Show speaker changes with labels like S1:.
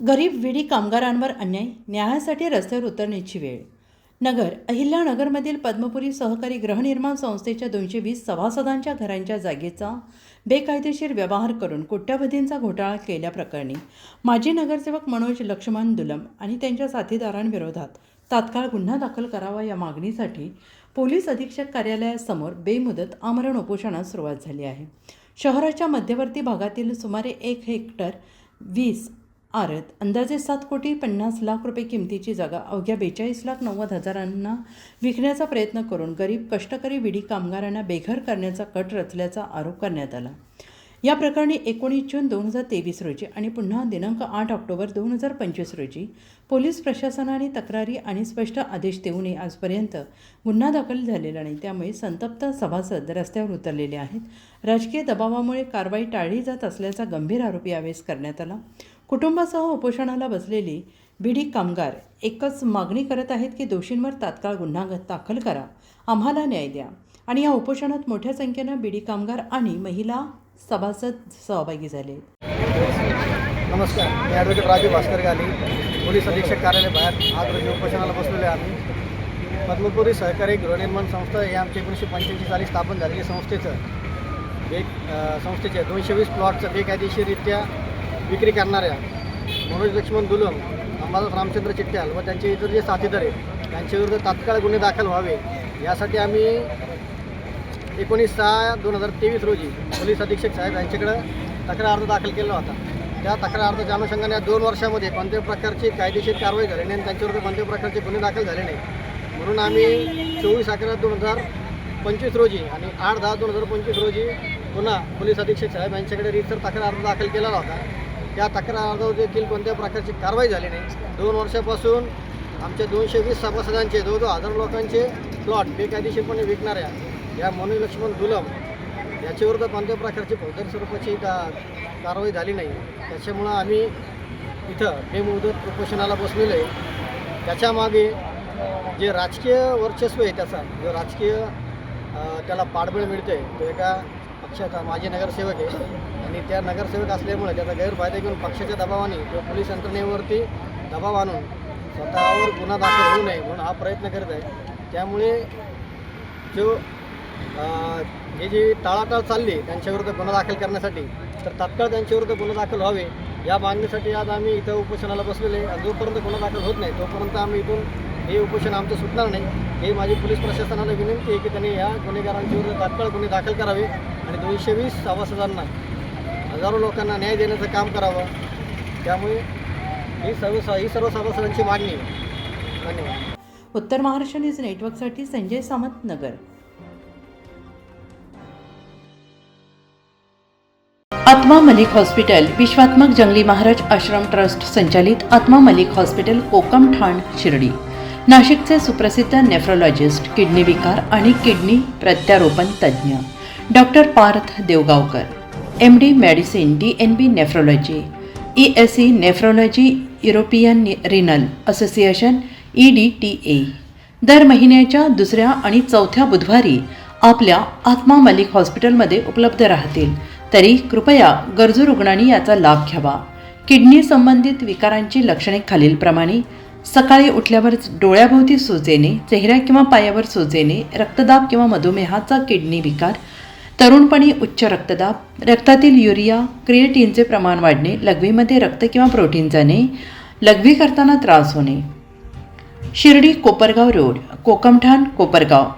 S1: गरीब विडी कामगारांवर अन्याय, न्यायासाठी रस्त्यावर उतरण्याची वेळ. नगर अहिल्यानगरमधील पद्मपुरी सहकारी गृहनिर्माण संस्थेच्या 220 सभासदांच्या घरांच्या जागेचा बेकायदेशीर व्यवहार करून कोट्यवधींचा घोटाळा केल्याप्रकरणी माजी नगरसेवक मनोज लक्ष्मण दुलम आणि त्यांच्या साथीदारांविरोधात तात्काळ गुन्हा दाखल करावा या मागणीसाठी पोलीस अधीक्षक कार्यालयासमोर बेमुदत आमरण उपोषणास सुरुवात झाली आहे. शहराच्या मध्यवर्ती भागातील सुमारे 1 हेक्टर 20 आरत अंदाजे 7,50,00,000 रुपये किमतीची जागा अवघ्या 42,90,000 विकण्याचा प्रयत्न करून गरीब कष्टकरी विडी कामगारांना बेघर करण्याचा कट रचल्याचा आरोप करण्यात आला. या प्रकरणी 19 जून 2023 रोजी आणि पुन्हा दिनांक 8 ऑक्टोबर 2025 रोजी पोलीस प्रशासनाने तक्रारी आणि स्पष्ट आदेश देऊनही आजपर्यंत गुन्हा दाखल झालेला नाही. त्यामुळे संतप्त सभासद रस्त्यावर उतरलेले आहेत. राजकीय दबावामुळे कारवाई टाळली जात असल्याचा गंभीर आरोप यावेळेस करण्यात आला. कुटुंबासह उपोषणाला बसलेली बिडी कामगार एकच मागणी करत आहेत की दोषींवर तात्काळ गुन्हा दाखल करा, आम्हाला न्याय द्या. आणि या उपोषणात मोठ्या संख्येनं बिडी कामगार आणि महिला सभासद सहभागी झाले.
S2: नमस्कार, मी ॲडव्होकेट राजू भास्कर गाली, पोलीस अधीक्षक कार्यालय बाहेर आज रोजी उपोषणाला बसलेले आम्ही. पद्मपुरी सहकारी गृहनिर्माण संस्था ही आमच्या 1985 साली स्थापन झालेली संस्थेचे 220 प्लॉटचं बेकायदेशीररित्या विक्री करणाऱ्या मनोज लक्ष्मण दुलम, अंबादास रामचंद्र चिट्ट्याल व त्यांचे इतर जे साथीदार आहेत त्यांच्याविरुद्ध तात्काळ गुन्हे दाखल व्हावे यासाठी आम्ही 19/6/2023 रोजी पोलीस अधीक्षक साहेब यांच्याकडे तक्रार अर्ज दाखल केला होता. त्या तक्रार अर्जाच्या अनुषंगाने 2 वर्षामध्ये कोणत्याही प्रकारची कायदेशीर कारवाई झाली नाही आणि त्यांच्याविरुद्ध कोणत्याही प्रकारचे गुन्हे दाखल झाले नाही. म्हणून आम्ही 24/11/2025 रोजी आणि 8/10/2025 रोजी पुन्हा पोलीस अधीक्षक साहेब यांच्याकडे रीतसर तक्रार अर्ज दाखल केला होता. त्या तक्रार अर्जावर देखील कोणत्याही प्रकारची कारवाई झाली नाही. 2 वर्षापासून आमच्या 220 सभासदांचे 2,000 लोकांचे प्लॉट बेकायदेशीरपणे विकणाऱ्या या मनोज लक्ष्मण दुलम याच्याविरुद्ध कोणत्याही प्रकारची फौजदारी स्वरूपाची कारवाई झाली नाही. त्याच्यामुळं आम्ही इथं बेमुदत उपोषणाला बसलेलो आहे. त्याच्यामागे जे राजकीय वर्चस्व आहे त्याचा जो राजकीय त्याला पाठबळ मिळतं आहे तो एका पक्षाचा माजी नगरसेवक आहे आणि त्या नगरसेवक असल्यामुळे त्याचा गैरफायदा घेऊन पक्षाच्या दबावाने तो पोलीस यंत्रणेवरती दबाव आणून स्वतःवर गुन्हा दाखल होऊ नये म्हणून हा प्रयत्न करत आहे. त्यामुळे जो हे जी टाळाटाळ चालली त्यांच्याविरुद्ध गुन्हा दाखल करण्यासाठी तर तात्काळ त्यांच्याविरुद्ध गुन्हा दाखल व्हावे या मागणीसाठी आज आम्ही इथं उपोषणाला बसलेले आहे. जोपर्यंत गुन्हा दाखल होत नाही तोपर्यंत आम्ही इथून हे उपोषण आमचं सुटणार नाही. हे माझी पोलीस प्रशासनाला विनंती आहे की त्यांनी या गुन्हेगारांच्या विरुद्ध तात्काळ गुन्हे दाखल करावे आणि 220 सभासदांना हजारो लोकांना न्याय देण्याचं काम करावं. त्यामुळे ही सर्व सभासदांची मागणी आहे. धन्यवाद.
S1: उत्तर महाराष्ट्र न्यूज नेटवर्कसाठी संजय सामंत, नगर. आत्मा मलिक हॉस्पिटल विश्वात्मक जंगली महाराज आश्रम ट्रस्ट संचालित आत्मा मलिक हॉस्पिटल कोकम ठाण शिर्डी नाशिकचे सुप्रसिद्ध नेफ्रोलॉजिस्ट, किडनी विकार आणि किडनी प्रत्यारोपण तज्ज्ञ doctor Parth Devgaonkar, MD medicine, DNB nephrology, ESE nephrology, European renal association EDTA दर महिन्याच्या 2ऱ्या आणि 4थ्या बुधवारी आपल्या आत्मा मलिक हॉस्पिटलमध्ये उपलब्ध राहतील. तरी कृपया गरजू रुग्णांनी याचा लाभ घ्यावा. किडनी संबंधित विकारांची लक्षणे खालीलप्रमाणे: सकाळी उठल्यावर डोळ्याभोवती सूज येणे, चेहऱ्या किंवा पायावर सूज येणे, रक्तदाब किंवा मधुमेहाचा किडनी विकार, तरुणपणी उच्च रक्तदाब, रक्तातील युरिया क्रिएटिनचे प्रमाण वाढणे, लघवीमध्ये रक्त किंवा प्रोटीन जाणे, लघवी करताना त्रास होणे. शिर्डी कोपरगाव रोड, कोकमठाण, कोपरगाव.